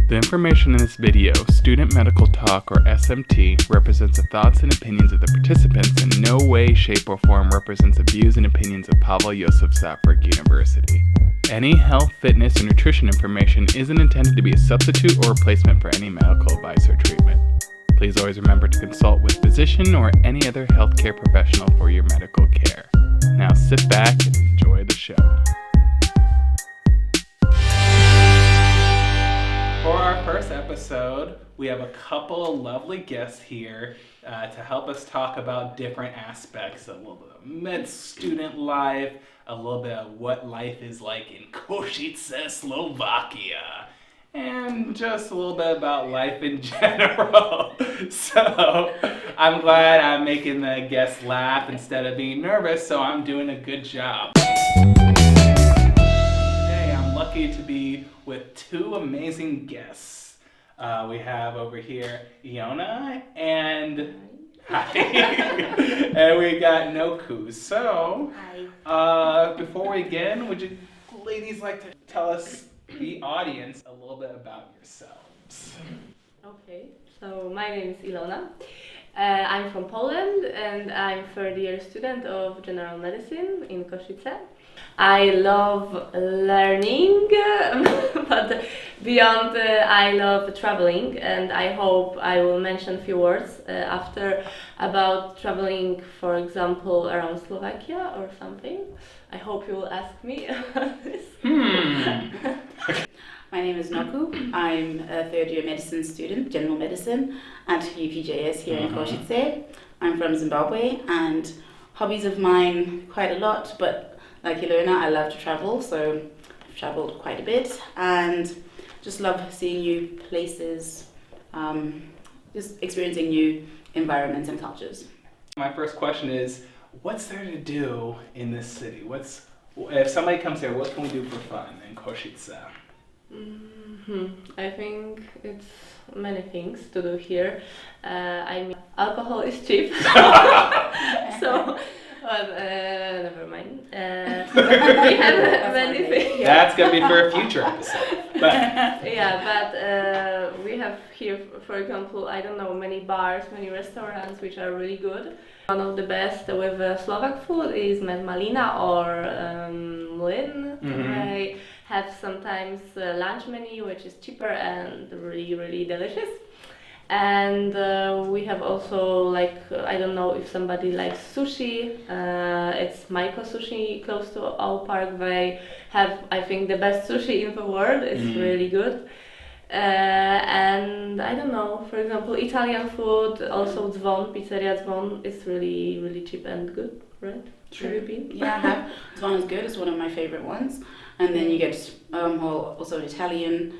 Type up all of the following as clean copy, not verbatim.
The information in this video, Student Medical Talk or SMT, represents the thoughts and opinions of the participants and in no way, shape, or form represents the views and opinions of Pavel Yosef Safarik University. Any health, fitness, or nutrition information isn't intended to be a substitute or replacement for any medical advice or treatment. Please always remember to consult with a physician or any other healthcare professional for your medical care. Now sit back and enjoy the show. For our first episode, we have a couple of lovely guests here to help us talk about different aspects, a little bit of med student life, a little bit of what life is like in Kosice, Slovakia, and just a little bit about life in general. So I'm glad I'm making the guests laugh instead of being nervous, so I'm doing a good job. Today I'm lucky to be with two amazing guests. We have over here Iona and and we got Noku. So, before we begin, would you ladies like to tell us, the audience, a little bit about yourselves? Okay, so my name is Ilona. I'm from Poland and I'm third year student of general medicine in Kosice. I love learning, but beyond I love traveling, and I hope I will mention a few words after about traveling, for example, around Slovakia or something. I hope you will ask me about this. My name is Noku. I'm a third year medicine student, general medicine at UPJS here in Kosice. I'm from Zimbabwe, and hobbies of mine quite a lot, but like Ilona, I love to travel, so I've traveled quite a bit and just love seeing new places, just experiencing new environments and cultures. My first question is, what's there to do in this city? If somebody comes here, what can we do for fun in Kosice? I think it's many things to do here. I mean, alcohol is cheap, so. But never mind. We have many things. That's gonna be for a future episode. But. We have here, for example, I don't know, many bars, many restaurants which are really good. One of the best with Slovak food is Med Malina or Mlin. They have sometimes lunch menu which is cheaper and really, really delicious. And we have also, I don't know if somebody likes sushi, it's Maiko Sushi close to our park. They have, I think, the best sushi in the world. It's really good. And I don't know, for example, Italian food, also Dzwon, Pizzeria Dzwon is really, really cheap and good, right? True. Have you been? Yeah, I have. Dzwon is good, it's one of my favorite ones. And then you get also Italian,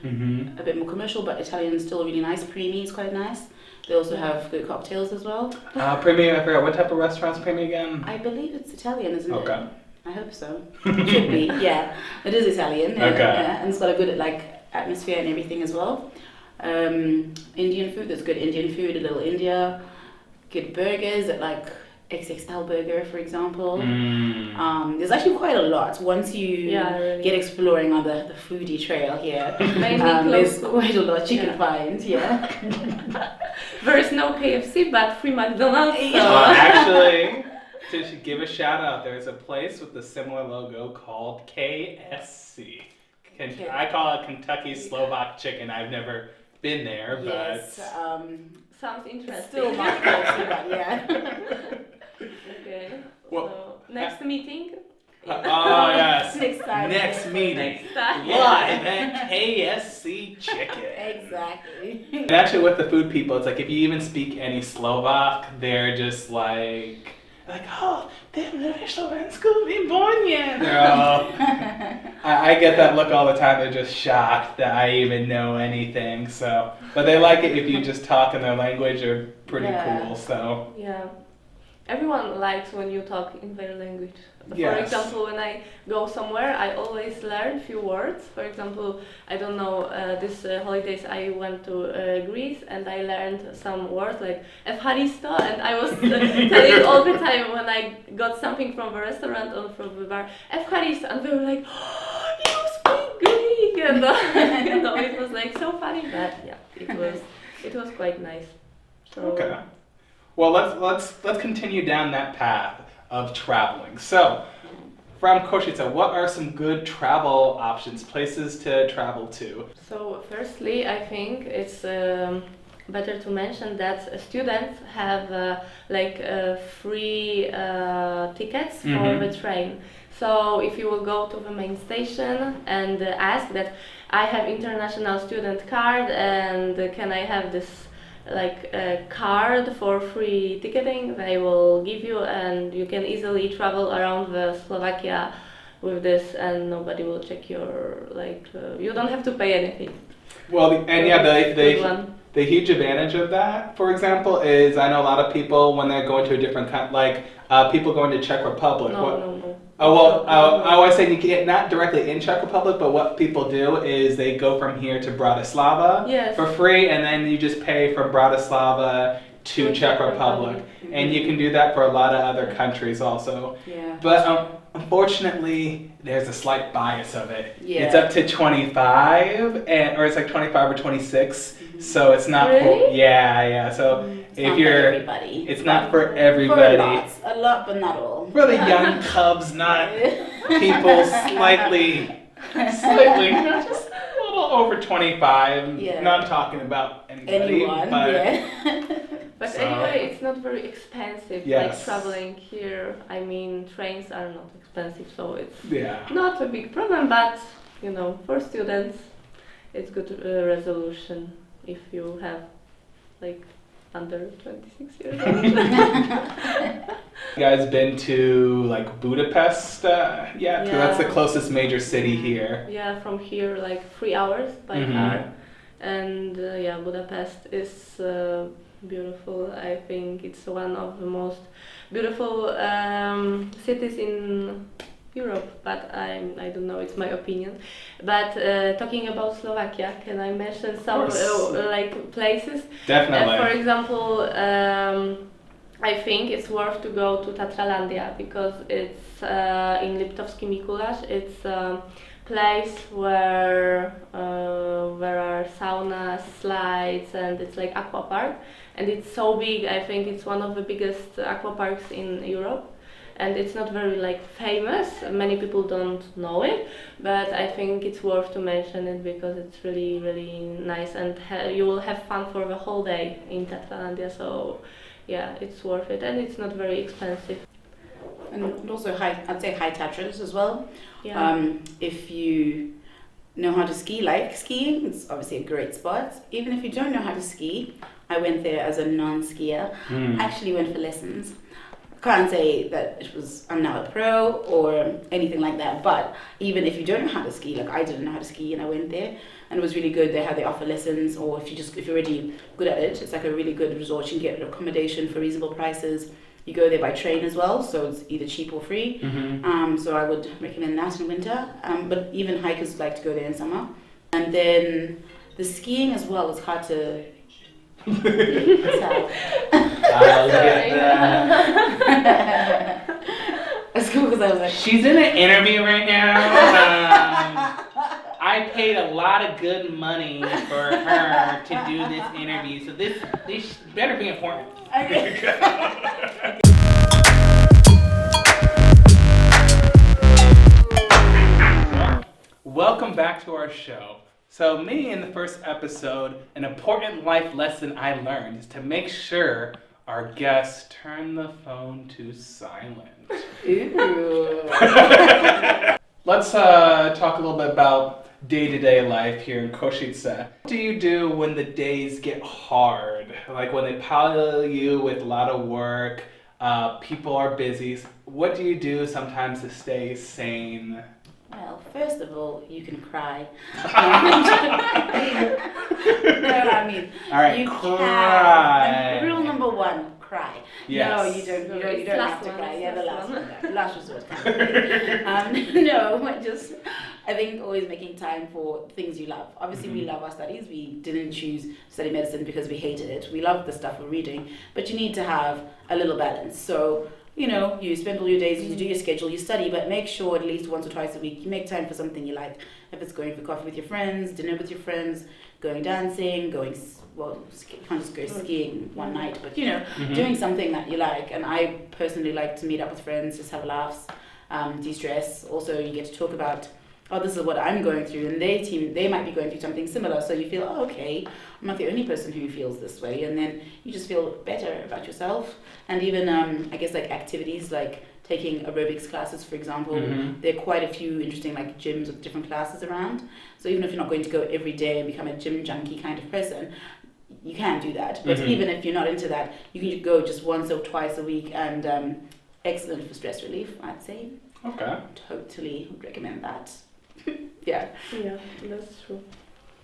a bit more commercial, but Italian is still really nice. Primi is quite nice. They also have good cocktails as well. Primi, I forgot, what type of restaurant's Primi again? I believe it's Italian, isn't it? Okay. I hope so. Should be, yeah. It is Italian. Okay. And it's got a good atmosphere and everything as well. Indian food, there's good Indian food, a little India. Good burgers at XX style burger, for example. There's actually quite a lot once you get exploring on the foodie trail here. There's quite a lot you can find. Yeah. There is no KFC, but free McDonald's. So. Actually, to give a shout out, there's a place with a similar logo called KSC. I call it Kentucky Slovak Chicken. I've never been there, yes, but sounds interesting. Still not KFC, but yeah. Okay. Well, so next meeting. Oh yes. Next time. Next meeting. Next time. Live at KSC Chicken. Exactly. And actually, with the food people, it's like if you even speak any Slovak, they're just like, oh, they're Slovensku výborně. They're all. I get that look all the time. They're just shocked that I even know anything. So, but they like it if you just talk in their language. They're pretty cool. So. Yeah. Everyone likes when you talk in their language. Yes. For example, when I go somewhere, I always learn a few words. For example, I don't know, this holidays I went to Greece and I learned some words like Evharisto, and I was telling all the time when I got something from the restaurant or from the bar, Evharisto, and they were like, oh, you speak Greek, and it was like so funny, but yeah, it was quite nice. So, Okay. Well, let's continue down that path of traveling. So, from Kosice, what are some good travel options, places to travel to? So firstly, I think it's better to mention that students have free tickets for the train. So if you will go to the main station and ask that I have international student card and can I have this card for free ticketing, they will give you and you can easily travel around the Slovakia with this and nobody will check your you don't have to pay anything. Well, the huge advantage of that, for example, is I know a lot of people when they're going to a different country, people going to Czech Republic. No. Oh, well, I was saying you can't, not directly in Czech Republic, but what people do is they go from here to Bratislava for free, and then you just pay from Bratislava to Czech Republic. And you can do that for a lot of other countries also. Yeah. But unfortunately, there's a slight bias of it. Yeah. It's up to 25, or it's like 25 or 26. So it's not really? So It's if not you're, for everybody. it's not for everybody. A lot, but not all. For the young cubs, not people slightly, just a little over 25. Yeah. Not talking about anybody, Anyone, but yeah. But So- anyway, it's not very expensive. Yes. Like traveling here, I mean, trains are not expensive, so it's yeah. not a big problem. But you know, for students, it's good resolution if you have under 26 years old. You guys been to Budapest? Yeah, 'cause that's the Yeah. closest major city here. Yeah, from here 3 hours by car, and Budapest is beautiful. I think it's one of the most beautiful cities in Europe, but I don't know, it's my opinion. But talking about Slovakia, can I mention some places? Definitely. For example, I think it's worth to go to Tatralandia because it's in Liptovský Mikuláš. It's a place where there are saunas, slides, and it's like aqua park. And it's so big. I think it's one of the biggest aqua parks in Europe. And it's not very famous. Many people don't know it, but I think it's worth to mention it because it's really, really nice, and you will have fun for the whole day in Tatralandia. So, yeah, it's worth it, and it's not very expensive. And also I'd say high Tatras as well. Yeah. If you know how to ski, like skiing, it's obviously a great spot. Even if you don't know how to ski, I went there as a non-skier. Actually went for lessons. Can't say that I'm now a pro or anything like that, but even if you don't know how to ski, I didn't know how to ski and I went there and it was really good. They offer lessons, or if you're already good at it, it's a really good resort. You can get accommodation for reasonable prices. You go there by train as well, so it's either cheap or free. So I would recommend that in winter, but even hikers like to go there in summer. And then the skiing as well is hard to tell. I'll get that. It's cool because I was like, She's in an interview right now. I paid a lot of good money for her to do this interview, so this better be important. Welcome back to our show. So me, in the first episode, an important life lesson I learned is to make sure our guests turn the phone to silent. ooh. Let's talk a little bit about day-to-day life here in Kosice. What do you do when the days get hard? When they pile you with a lot of work, people are busy. What do you do sometimes to stay sane? Well, first of all, you can cry. All right, you cry. can. Rule number 1, cry. Yes. No, you don't have last to one, cry. it's Yeah, the last last one. one. Last resort. I think always making time for things you love. Obviously, we love our studies. We didn't choose to study medicine because we hated it. We love the stuff we're reading, but you need to have a little balance. So you spend all your days, you do your schedule, you study, but make sure at least once or twice a week you make time for something you like. If it's going for coffee with your friends, dinner with your friends, going dancing, you can't just go skiing one night, but doing something that you like. And I personally like to meet up with friends, just have laughs, de-stress. Also, you get to talk about, oh, this is what I'm going through, and they might be going through something similar. So you feel, oh, okay, I'm not the only person who feels this way, and then you just feel better about yourself. And even I guess like activities like taking aerobics classes, for example, there are quite a few interesting like gyms with different classes around. So even if you're not going to go every day and become a gym junkie kind of person, you can do that. But even if you're not into that, you can go just once or twice a week, and excellent for stress relief, I'd say. Okay. Totally would recommend that. Yeah. Yeah, that's true.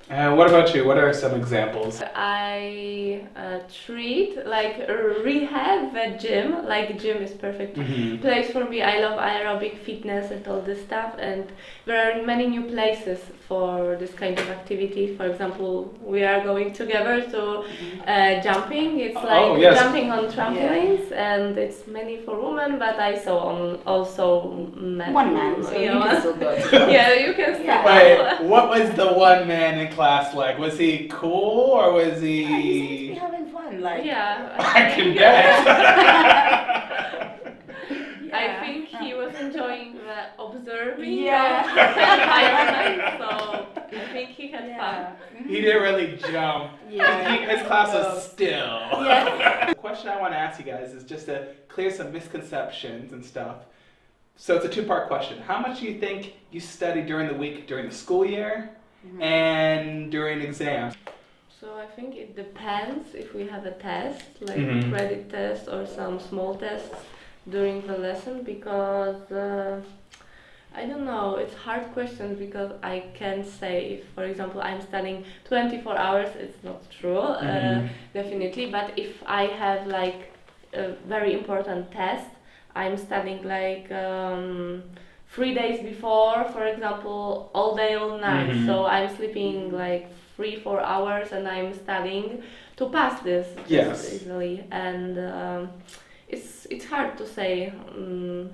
What about you? What are some examples? I treat like rehab a gym. Like gym is perfect place for me. I love aerobic fitness and all this stuff, and there are many new places for this kind of activity. For example, we are going together to jumping. It's like jumping on trampolines, and it's mainly for women, but I saw also men. One man, so you can still go. Yeah, you can still go. Wait, what was the one man in class like? Was he cool or was he? Yeah, he seems to be having fun. Like I can bet. I think he was enjoying the observing environment, so I think he had fun. He didn't really jump. His class was still. The question I want to ask you guys is just to clear some misconceptions and stuff. So it's a two-part question. How much do you think you study during the week, during the school year, and during exams? So I think it depends if we have a test, like credit test or some small tests during the lesson, because I don't know, it's hard question because I can't say if, for example, I'm studying 24 hours, it's not true, definitely, but if I have like a very important test, I'm studying like 3 days before, for example, all day, all night. So I'm sleeping like 3-4 hours and I'm studying to pass this easily. And it's hard to say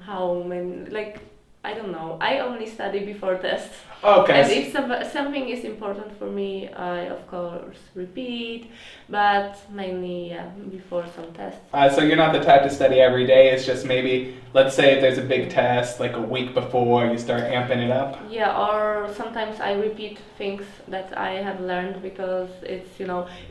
how many, like, I don't know. I only study before tests. Okay. And if something is important for me, I of course repeat, but mainly before some tests. So you're not the type to study every day. It's just maybe, let's say if there's a big test, like a week before, you start amping it up. Yeah, or sometimes I repeat things that I have learned because it's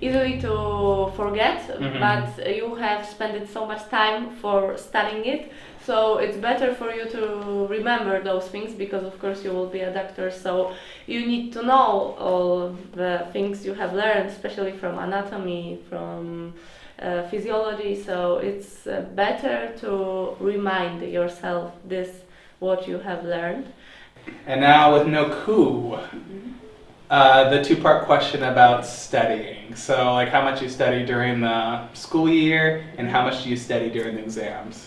easily to forget, but you have spent so much time for studying it. So it's better for you to remember those things because of course you will be a doctor, so you need to know all the things you have learned, especially from anatomy, from physiology, so it's better to remind yourself what you have learned. And now with no coup, the two-part question about studying. So like how much you study during the school year and how much do you study during the exams?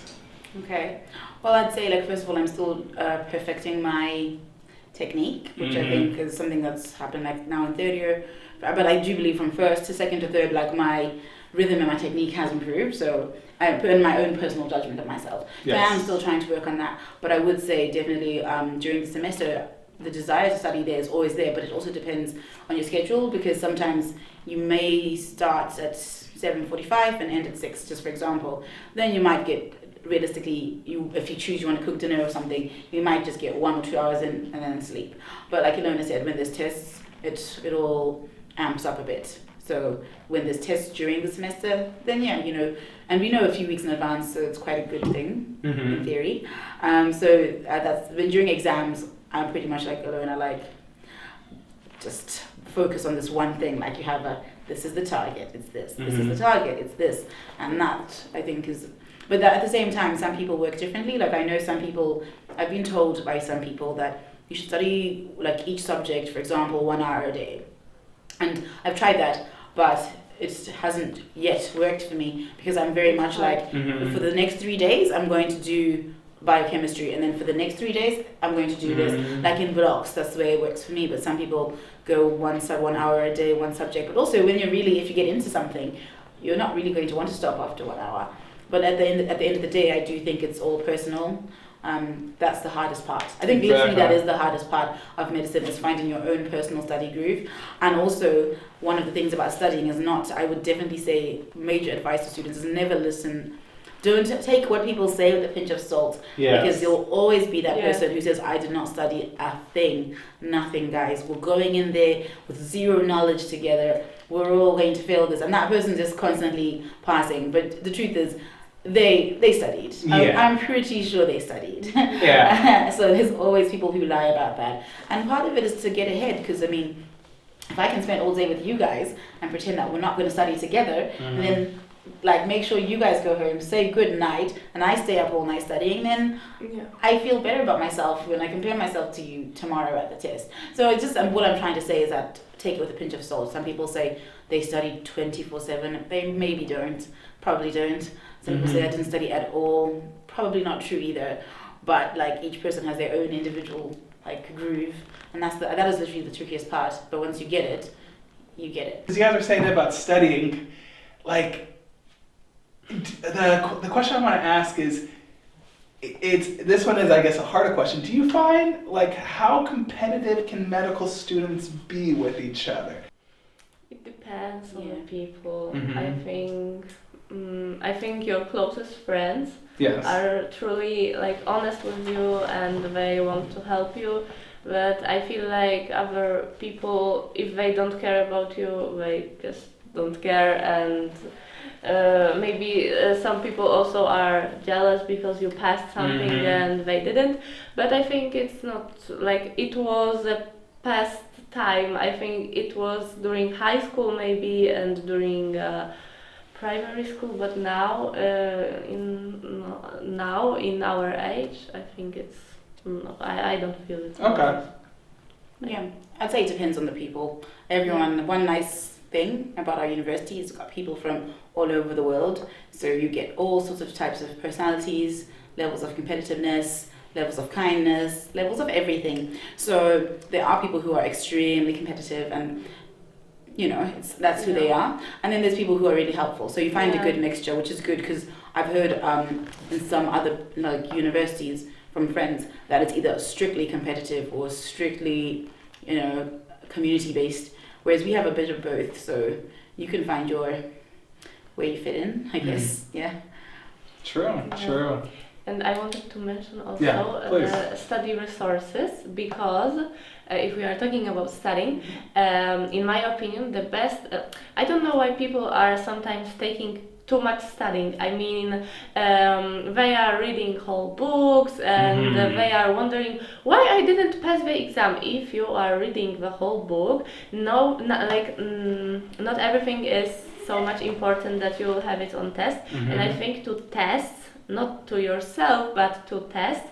Okay. Well, I'd say, like, first of all, I'm still perfecting my technique, which I think is something that's happened, like, now in third year. But I do believe from first to second to third, like, my rhythm and my technique has improved. So I put in my own personal judgment of myself. So I am still trying to work on that. But I would say definitely during the semester, the desire to study there is always there, but it also depends on your schedule because sometimes you may start at 7:45 and end at 6, just for example. Then you might get realistically, if you choose you want to cook dinner or something, you might just get 1 or 2 hours in and then sleep. But like Ilona said, when there's tests, it all amps up a bit. So when there's tests during the semester, then and we know a few weeks in advance, so it's quite a good thing in theory. So that's when during exams, I'm pretty much like Ilona, like just focus on this one thing. Like you have this is the target, it's this. This is the target, it's this, and that I think is. But that at the same time, some people work differently. Like I know some people, I've been told by some people that you should study like each subject, for example, 1 hour a day. And I've tried that, but it hasn't yet worked for me because I'm very much like, for the next 3 days, I'm going to do biochemistry. And then for the next 3 days, I'm going to do this, like in blocks. That's the way it works for me. But some people go 1 hour a day, one subject. But also when if you get into something, you're not really going to want to stop after 1 hour. But at the end of the day, I do think it's all personal. That's the hardest part. I think literally that is the hardest part of medicine, is finding your own personal study groove. And also, one of the things about studying is I would definitely say, major advice to students is never listen. Don't take what people say with a pinch of salt. Yes. Because you'll always be that person who says, I did not study a thing. Nothing, guys. We're going in there with zero knowledge together. We're all going to fail this. And that person just constantly passing. But the truth is, they studied. Yeah. I'm pretty sure they studied. Yeah. So there's always people who lie about that. And part of it is to get ahead. Because, I mean, if I can spend all day with you guys and pretend that we're not going to study together, and then like make sure you guys go home, say good night, and I stay up all night studying, then I feel better about myself when I compare myself to you tomorrow at the test. So it's just, what I'm trying to say is that take it with a pinch of salt. Some people say they study 24/7. They maybe don't, probably don't. Some people say I didn't study at all. Probably not true either. But like each person has their own individual like groove, and that is literally the trickiest part. But once you get it, you get it. Because you guys are saying about studying, like. The question I want to ask is, this one is, I guess, a harder question. Do you find, like, how competitive can medical students be with each other? It depends on the people. Mm-hmm. I think your closest friends are truly like honest with you and they want to help you. But I feel like other people, if they don't care about you, they just don't care. And maybe some people also are jealous because you passed something and they didn't. But I think it's not like it was a past time. I think it was during high school maybe and during primary school. But now, in our age, I think it's. I don't feel it. Okay. Yeah, I'd say it depends on the people. One nice thing about our university is it's got people from all over the world. So you get all sorts of types of personalities, levels of competitiveness, levels of kindness, levels of everything. So there are people who are extremely competitive and that's who they are. And then there's people who are really helpful. So you find a good mixture, which is good because I've heard in some other universities from friends that it's either strictly competitive or strictly, community-based, whereas we have a bit of both, so you can find where you fit in, I guess. True. And I wanted to mention also study resources, because if we are talking about studying, in my opinion, the best, I don't know why people are sometimes taking too much studying. I mean, they are reading whole books and they are wondering why I didn't pass the exam. If you are reading the whole book, not everything is so much important that you will have it on test. And I think to test, not to yourself, but to test,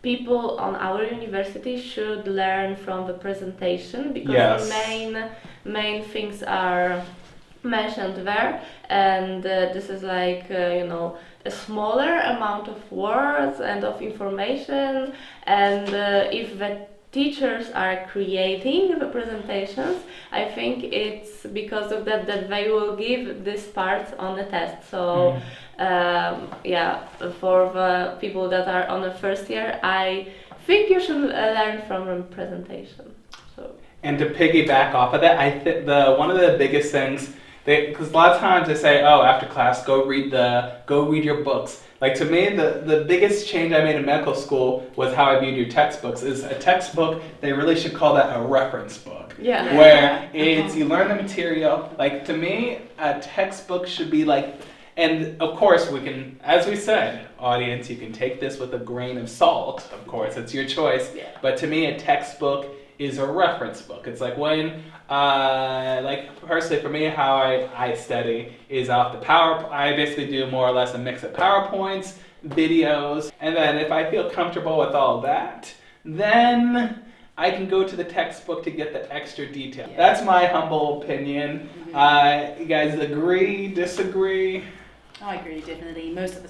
people on our university should learn from the presentation, because main things are mentioned there, and this is like a smaller amount of words and of information, and if the teachers are creating the presentations, I think it's because of that they will give this part on the test. So for the people that are on the first year, I think you should learn from the presentation. And to piggyback off of that, I think one of the biggest things, because a lot of times they say, after class, go read your books. Like, to me, the biggest change I made in medical school was how I viewed your textbooks. Is a textbook, they really should call that a reference book. Yeah. Where you learn the material. Like, to me, a textbook should be like, and of course we can, as we said, audience, you can take this with a grain of salt. Of course, it's your choice. Yeah. But to me, a textbook is a reference book. It's like when, personally for me, how I study is off the I basically do more or less a mix of PowerPoints, videos, and then if I feel comfortable with all that, then I can go to the textbook to get the extra detail. Yeah. That's my humble opinion. You guys agree, disagree? I agree, definitely. Most of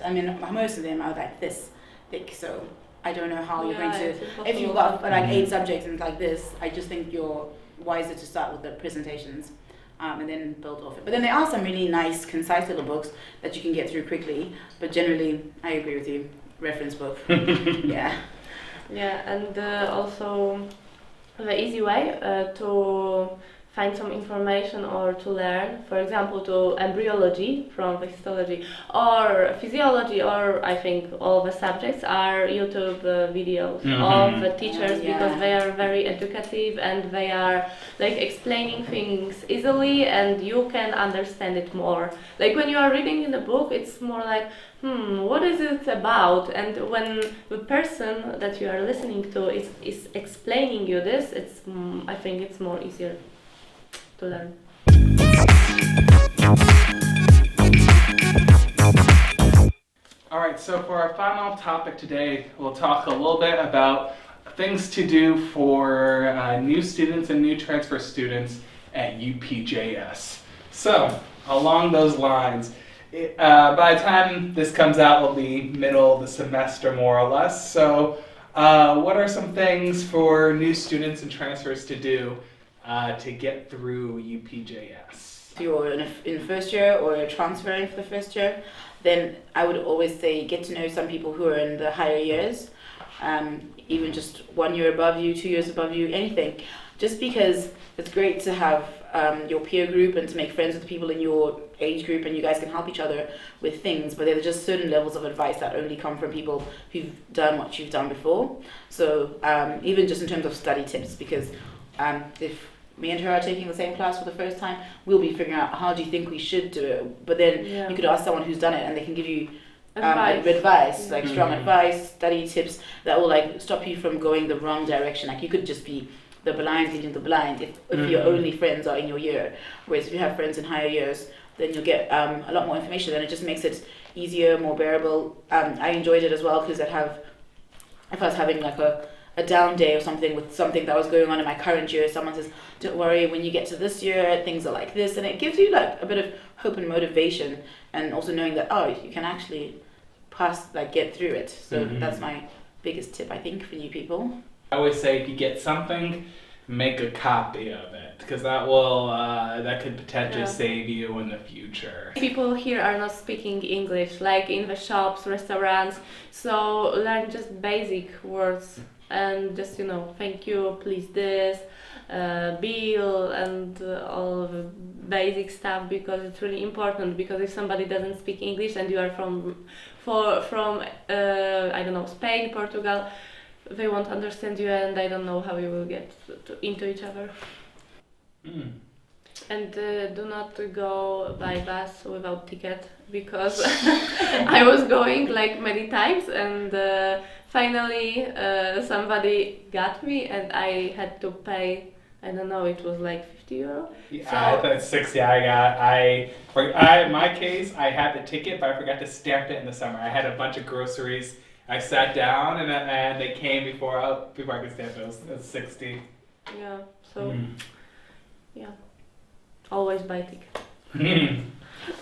them are like this thick, so I don't know how you're going to, if you've got like 8 subjects and like this, I just think you're wiser to start with the presentations. and then build off it. But then there are some really nice, concise little books that you can get through quickly. But generally, I agree with you. Reference book. Yeah. Yeah, and also the easy way to find some information or to learn, for example, to embryology from the histology or physiology, or I think all the subjects are YouTube videos of the teachers because they are very educative and they are like explaining things easily and you can understand it more. Like when you are reading in a book, it's more like, what is it about? And when the person that you are listening to is explaining you this, it's I think it's more easier to learn. All right, so for our final topic today, we'll talk a little bit about things to do for new students and new transfer students at UPJS. So, along those lines, by the time this comes out, it'll be middle of the semester more or less. So, what are some things for new students and transfers to do to get through UPJS? If you're in first year or you're transferring for the first year, then I would always say get to know some people who are in the higher years, even just 1 year above you, 2 years above you, anything. Just because it's great to have your peer group and to make friends with people in your age group and you guys can help each other with things, but there are just certain levels of advice that only come from people who've done what you've done before. So even just in terms of study tips, because if me and her are taking the same class for the first time, we'll be figuring out how do you think we should do it. But then you could ask someone who's done it and they can give you advice, like strong advice, study tips that will like stop you from going the wrong direction. Like you could just be the blind leading the blind if your only friends are in your year. Whereas if you have friends in higher years, then you'll get a lot more information and it just makes it easier, more bearable. I enjoyed it as well because if I was having like a down day or something with something that was going on in my current year, someone says, don't worry, when you get to this year, things are like this. And it gives you like a bit of hope and motivation and also knowing that, you can actually get through it. So that's my biggest tip, I think, for new people. I always say if you get something, make a copy of it because that could potentially save you in the future. People here are not speaking English, like in the shops, restaurants, so learn just basic words and just, thank you, please this, bill, and all the basic stuff because it's really important. Because if somebody doesn't speak English and you are from I don't know, Spain, Portugal, they won't understand you and I don't know how you will get into each other. And do not go by bus without ticket because I was going like many times and finally somebody got me and I had to pay, I don't know, it was like €50. Yeah, so, I thought it's 60. In my case, I had the ticket, but I forgot to stamp it in the summer. I had a bunch of groceries. I sat down and they came before I could stamp it. It was 60. Yeah, so yeah, always buy ticket.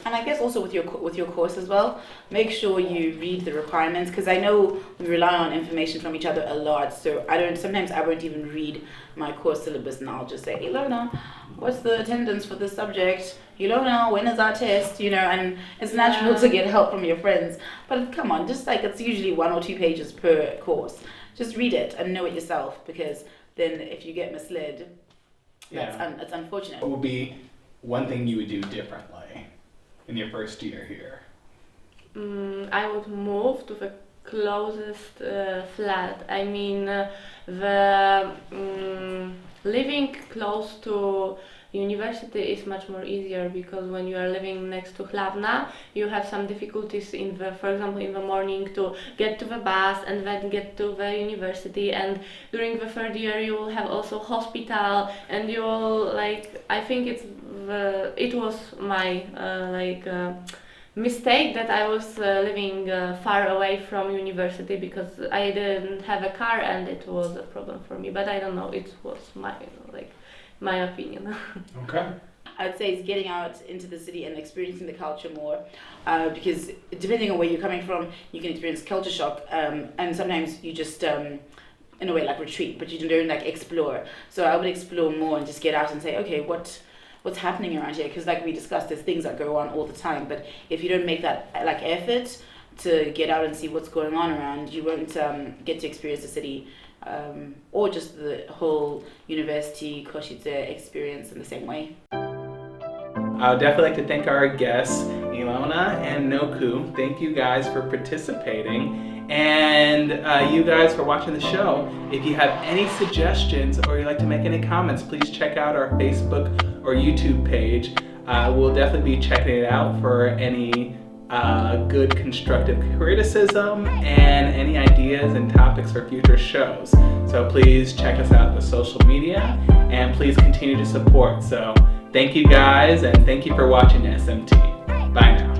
And I guess also with your course as well, make sure you read the requirements because I know we rely on information from each other a lot. So sometimes I won't even read my course syllabus and I'll just say, Ilona, what's the attendance for this subject? Ilona, when is our test? And it's natural to get help from your friends. But come on, just like it's usually 1 or 2 pages per course. Just read it and know it yourself because then if you get misled, it's unfortunate. What would be one thing you would do differently in your first year here? I would move to the closest flat. I mean, the living close to university is much more easier because when you are living next to Hlavna, you have some difficulties for example, in the morning to get to the bus and then get to the university. And during the third year, you will have also hospital, and you will I think it was my mistake that I was living far away from university because I didn't have a car and it was a problem for me. But I don't know, it was my opinion. Okay. I would say it's getting out into the city and experiencing the culture more because depending on where you're coming from, you can experience culture shock and sometimes you just in a way retreat, but you don't explore. So I would explore more and just get out and say, okay, what what's happening around here, because like we discussed, there's things that go on all the time, but if you don't make that like effort to get out and see what's going on around, you won't get to experience the city or just the whole university Kosice experience in the same way. I would definitely like to thank our guests, Ilona and Noku. Thank you guys for participating, and you guys for watching the show. If you have any suggestions or you'd like to make any comments, please check out our Facebook or YouTube page. We'll definitely be checking it out for any good constructive criticism and any ideas and topics for future shows. So please check us out on the social media, and please continue to support. So thank you guys, and thank you for watching SMT. Bye now.